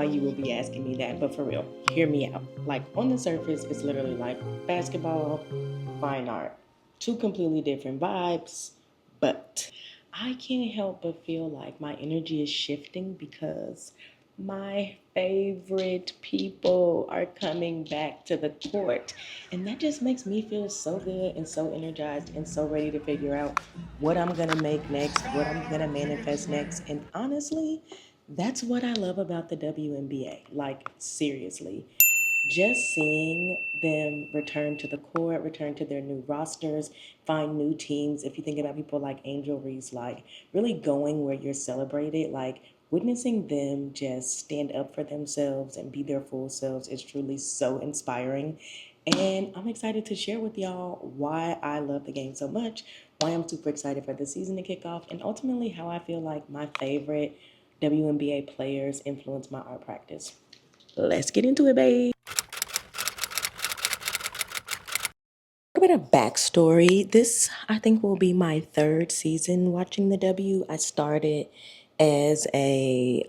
why you will be asking me that, but for real, hear me out. Like on the surface, it's literally like basketball, fine art. Two completely different vibes, but I can't help but feel like my energy is shifting because my favorite people are coming back to the court. And that just makes me feel so good and so energized and so ready to figure out what I'm going to make next, what I'm going to manifest next. And honestly, that's what I love about the WNBA. Like, seriously, just seeing them return to the court, return to their new rosters, find new teams. If you think about people like Angel Reese, like really going where you're celebrated, like witnessing them just stand up for themselves and be their full selves is truly so inspiring. And I'm excited to share with y'all why I love the game so much, why I'm super excited for the season to kick off, and ultimately how I feel like my favorite WNBA players influence my art practice. Let's get into it, babe. A bit of backstory. This, I think, will be my third season watching the W. I started as a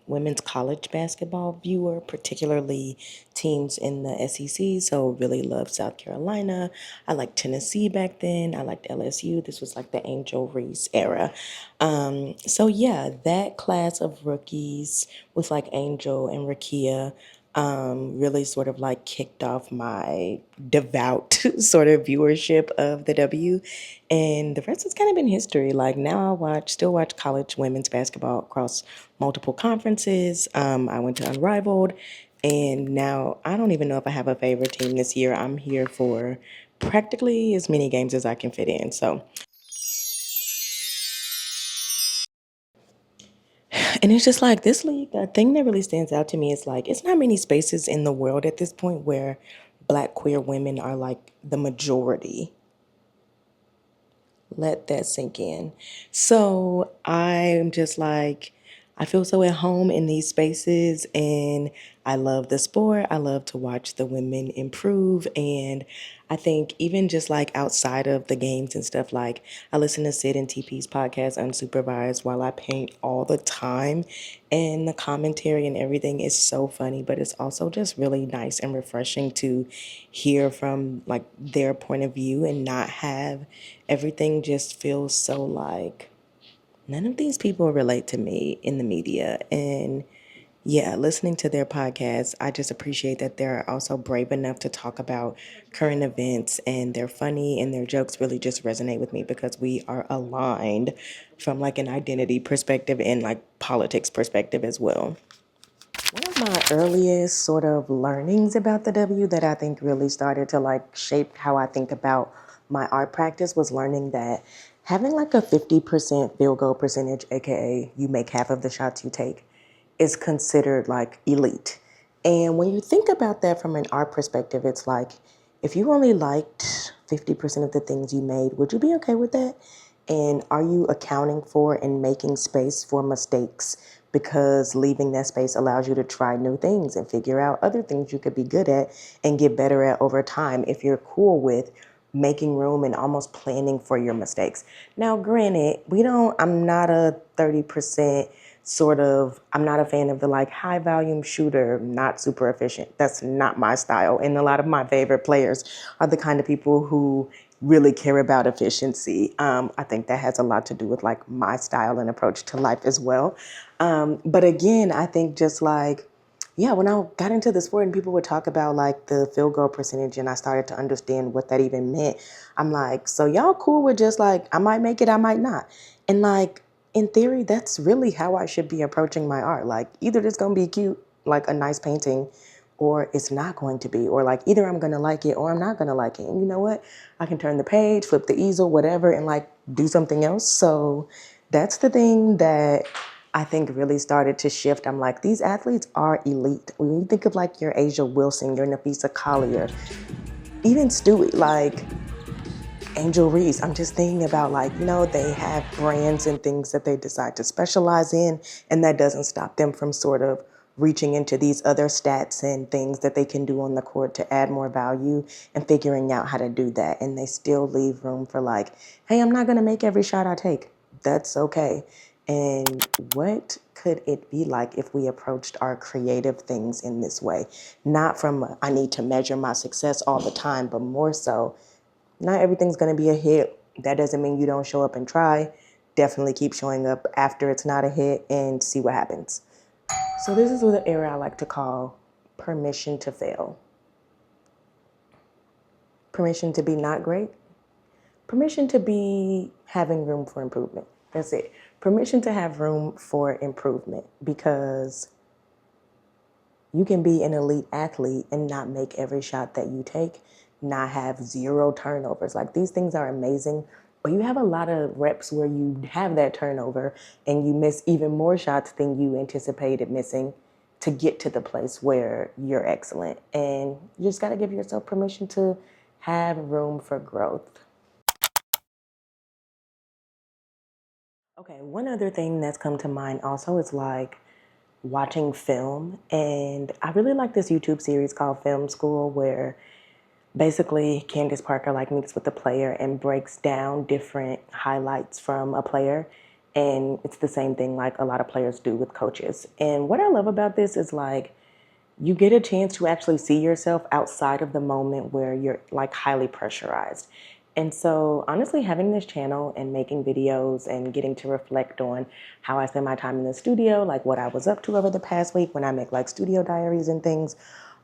women's college basketball viewer, particularly teams in the SEC. So, really loved South Carolina. I liked Tennessee back then. I liked LSU. This was like the Angel Reese era. So, yeah, that class of rookies with like Angel and Rakia really sort of like kicked off my devout sort of viewership of the W. And the rest has kind of been history. Like now still watch college women's basketball across multiple conferences. I went to Unrivaled. And now I don't even know if I have a favorite team this year. I'm here for practically as many games as I can fit in. So, and it's just like this league, the thing that really stands out to me is like, it's not many spaces in the world at this point where Black queer women are like the majority. Let that sink in. So I'm just like, I feel so at home in these spaces and I love the sport. I love to watch the women improve. And I think even just like outside of the games and stuff, like I listen to Sid and TP's podcast unsupervised while I paint all the time. And the commentary and everything is so funny, but it's also just really nice and refreshing to hear from like their point of view and not have everything just feels so like none of these people relate to me in the media. And yeah, listening to their podcast, I just appreciate that they're also brave enough to talk about current events and they're funny and their jokes really just resonate with me because we are aligned from like an identity perspective and like politics perspective as well. One of my earliest sort of learnings about the W that I think really started to like shape how I think about my art practice was learning that having like a 50% field goal percentage, aka you make half of the shots you take, is considered like elite. And when you think about that from an art perspective, it's like if you only liked 50% of the things you made, would you be okay with that? And are you accounting for and making space for mistakes? Because leaving that space allows you to try new things and figure out other things you could be good at and get better at over time if you're cool with making room and almost planning for your mistakes. Now, granted, I'm not a 30% I'm not a fan of the like high volume shooter, not super efficient. That's not my style. And a lot of my favorite players are the kind of people who really care about efficiency. I think that has a lot to do with like my style and approach to life as well. But again, I think just like, yeah, when I got into the sport and people would talk about like the field goal percentage and I started to understand what that even meant, I'm like, so y'all cool with just like, I might make it, I might not. And like, in theory, that's really how I should be approaching my art. Like either it's going to be cute, like a nice painting, or it's not going to be. Or like either I'm going to like it or I'm not going to like it. And you know what? I can turn the page, flip the easel, whatever, and like do something else. So that's the thing that I think really started to shift. I'm like, these athletes are elite. When you think of like your Asia Wilson, your Nafisa Collier, even Stewie, like Angel Reese, I'm just thinking about like, they have brands and things that they decide to specialize in, and that doesn't stop them from sort of reaching into these other stats and things that they can do on the court to add more value and figuring out how to do that. And they still leave room for like, hey, I'm not going to make every shot I take. That's okay. And what could it be like if we approached our creative things in this way? Not from, I need to measure my success all the time, but more so, not everything's going to be a hit. That doesn't mean you don't show up and try. Definitely keep showing up after it's not a hit and see what happens. So this is the area I like to call permission to fail. Permission to be not great. Permission to be having room for improvement. That's it. Permission to have room for improvement, because you can be an elite athlete and not make every shot that you take, not have zero turnovers. Like, these things are amazing, but you have a lot of reps where you have that turnover and you miss even more shots than you anticipated missing to get to the place where you're excellent. And you just got to give yourself permission to have room for growth. Okay, one other thing that's come to mind also is like watching film. And I really like this YouTube series called Film School, where basically Candace Parker like meets with the player and breaks down different highlights from a player. And it's the same thing like a lot of players do with coaches. And what I love about this is like you get a chance to actually see yourself outside of the moment where you're like highly pressurized. And so, honestly, having this channel and making videos and getting to reflect on how I spend my time in the studio, like what I was up to over the past week when I make like studio diaries and things,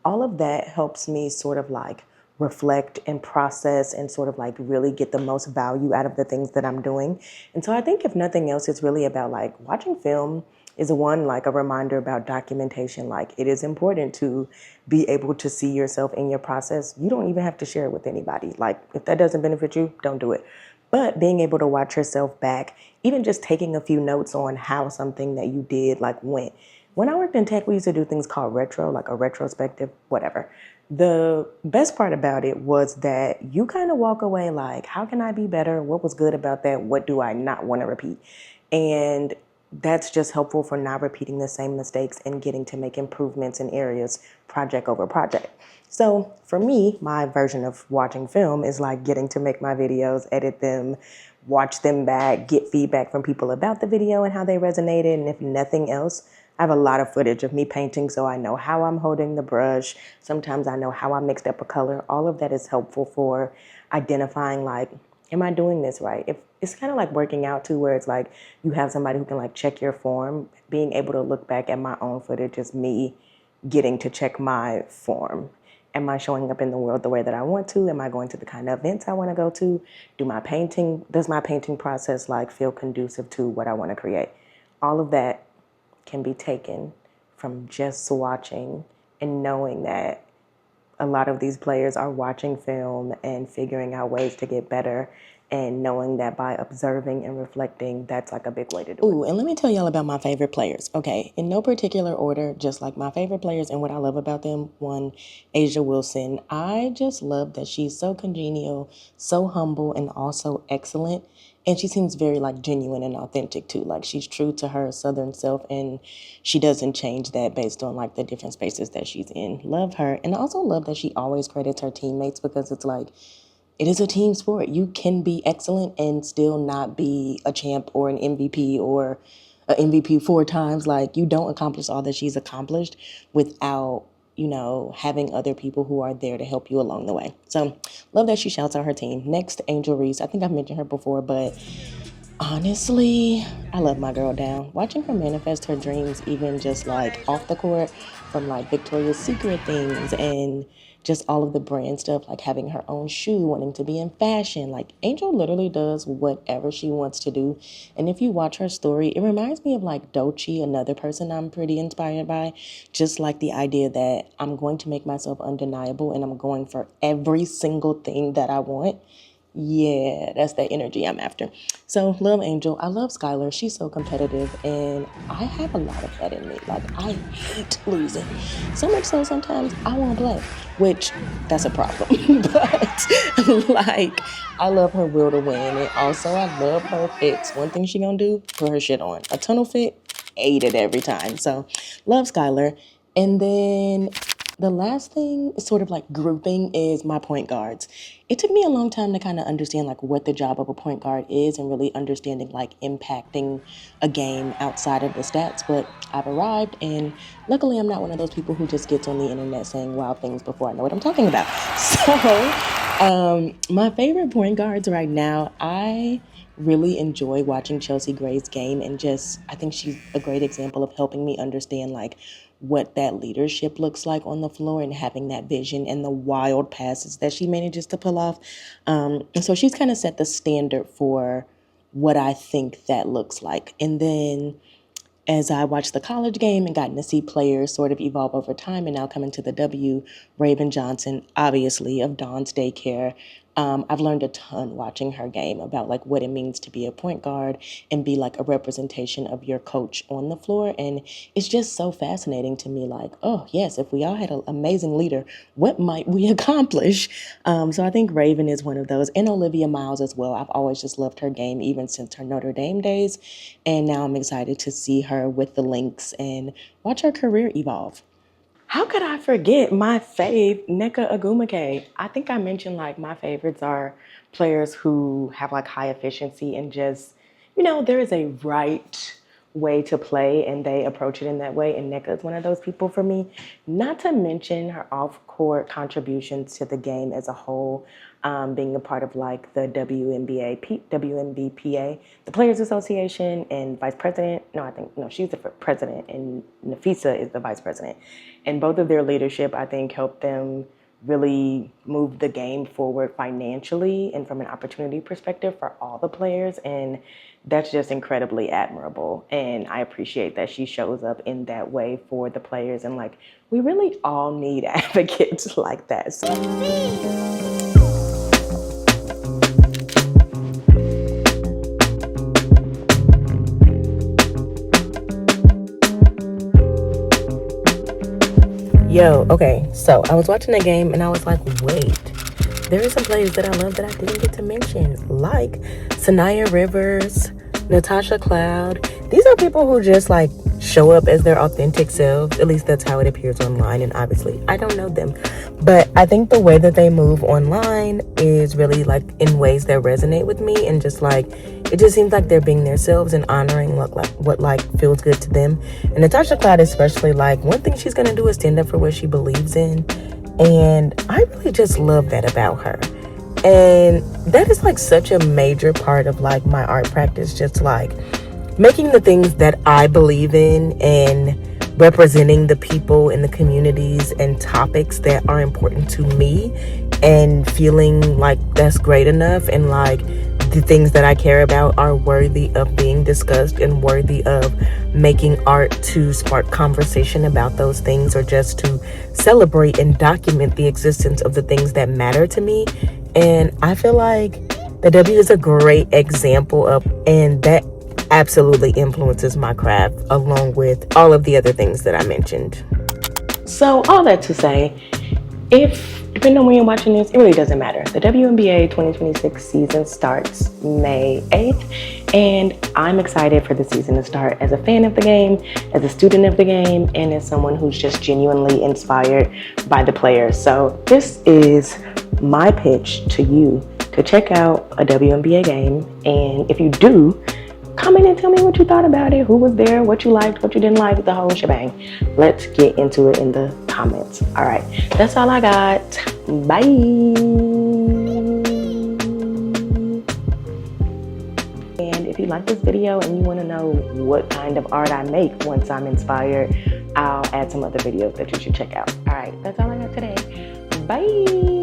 all of that helps me sort of like reflect and process and sort of like really get the most value out of the things that I'm doing. And so I think if nothing else, it's really about like watching film is one, like a reminder about documentation. Like, it is important to be able to see yourself in your process. You don't even have to share it with anybody. Like, if that doesn't benefit you, don't do it. But being able to watch yourself back, even just taking a few notes on how something that you did like went. When I worked in tech, we used to do things called retro, like a retrospective, whatever. The best part about it was that you kind of walk away like, how can I be better? What was good about that? What do I not want to repeat? And that's just helpful for not repeating the same mistakes and getting to make improvements in areas project over project. So for me, my version of watching film is like getting to make my videos, edit them, watch them back, get feedback from people about the video and how they resonated. And if nothing else, I have a lot of footage of me painting, so I know how I'm holding the brush. Sometimes I know how I mixed up a color. All of that is helpful for identifying like, am I doing this right? If it's kind of like working out too, where it's like you have somebody who can like check your form. Being able to look back at my own footage is me getting to check my form. Am I showing up in the world the way that I want to? Am I going to the kind of events I want to go to? Does my painting process like feel conducive to what I want to create? All of that can be taken from just watching and knowing that a lot of these players are watching film and figuring out ways to get better, and knowing that by observing and reflecting, that's like a big way to do it. Ooh, and let me tell y'all about my favorite players. Okay, in no particular order, just like my favorite players and what I love about them. One, Asia Wilson. I just love that she's so congenial, so humble, and also excellent. And she seems very like genuine and authentic too. Like, she's true to her Southern self, and she doesn't change that based on like the different spaces that she's in. Love her. And I also love that she always credits her teammates, because it's like, it is a team sport. You can be excellent and still not be a champ or an MVP or an MVP 4 times. Like, you don't accomplish all that she's accomplished without, having other people who are there to help you along the way. So, love that she shouts out her team. Next, Angel Reese. I think I've mentioned her before, but honestly, I love my girl down. Watching her manifest her dreams, even just like off the court, from like Victoria's Secret things and just all of the brand stuff, like having her own shoe, wanting to be in fashion. Like, Angel literally does whatever she wants to do. And if you watch her story, it reminds me of like Doechii, another person I'm pretty inspired by. Just like the idea that I'm going to make myself undeniable and I'm going for every single thing that I want. Yeah, that's the energy I'm after. So, love Angel. I love Skylar. She's so competitive, and I have a lot of that in me. Like, I hate losing. So much so sometimes I won't play, which that's a problem. But, like, I love her will to win. And also, I love her fits. One thing she gonna do, put her shit on. A tunnel fit, ate it every time. So, love Skylar. And then The last thing is sort of like grouping is my point guards. It took me a long time to kind of understand like what the job of a point guard is and really understanding like impacting a game outside of the stats, but I've arrived, and luckily I'm not one of those people who just gets on the internet saying wild things before I know what I'm talking about. So, my favorite point guards right now, I really enjoy watching Chelsea Gray's game, and just I think she's a great example of helping me understand like what that leadership looks like on the floor and having that vision and the wild passes that she manages to pull off. And so she's kind of set the standard for what I think that looks like. And then as I watched the college game and gotten to see players sort of evolve over time and now coming to the W, Raven Johnson, obviously, of Dawn's Daycare. I've learned a ton watching her game about like what it means to be a point guard and be like a representation of your coach on the floor. And it's just so fascinating to me, like, oh yes, if we all had an amazing leader, what might we accomplish? So I think Raven is one of those, and Olivia Miles as well. I've always just loved her game even since her Notre Dame days. And now I'm excited to see her with the Lynx and watch her career evolve. How could I forget my fave, Nneka Agumake? I think I mentioned like my favorites are players who have like high efficiency and just, there is a right way to play and they approach it in that way. And Nneka is one of those people for me. Not to mention her off-court contributions to the game as a whole, being a part of like the WNBPA, the Players Association, and vice president. No, she's the president, and Nafisa is the vice president. And both of their leadership, I think, helped them really move the game forward financially and from an opportunity perspective for all the players. And that's just incredibly admirable. And I appreciate that she shows up in that way for the players. And like, we really all need advocates like that. So. Yo, okay, so I was watching the game and I was like, wait, there are some players that I love that I didn't get to mention, like Sanaya Rivers, Natasha Cloud. These are people who just like show up as their authentic selves. At least that's how it appears online. And obviously I don't know them, but I think the way that they move online is really like in ways that resonate with me. And just like, it just seems like they're being themselves and honoring what feels good to them. And Natasha Cloud especially, like, one thing she's going to do is stand up for what she believes in. And I really just love that about her. And that is like such a major part of like my art practice, just like making the things that I believe in and representing the people in the communities and topics that are important to me, and feeling like that's great enough, and like the things that I care about are worthy of being discussed and worthy of making art to spark conversation about those things, or just to celebrate and document the existence of the things that matter to me. And I feel like the W is a great example of, and that absolutely influences my craft along with all of the other things that I mentioned. So all that to say, depending on when you're watching this, it really doesn't matter. The WNBA 2026 season starts May 8th, and I'm excited for the season to start as a fan of the game, as a student of the game, and as someone who's just genuinely inspired by the players. So this is my pitch to you to check out a WNBA game, and if you do, comment and tell me what you thought about it, who was there, what you liked, what you didn't like, the whole shebang. Let's get into it in the comments. All right, that's all I got. Bye. And if you like this video and you want to know what kind of art I make once I'm inspired, I'll add some other videos that you should check out. All right, that's all I got today. Bye.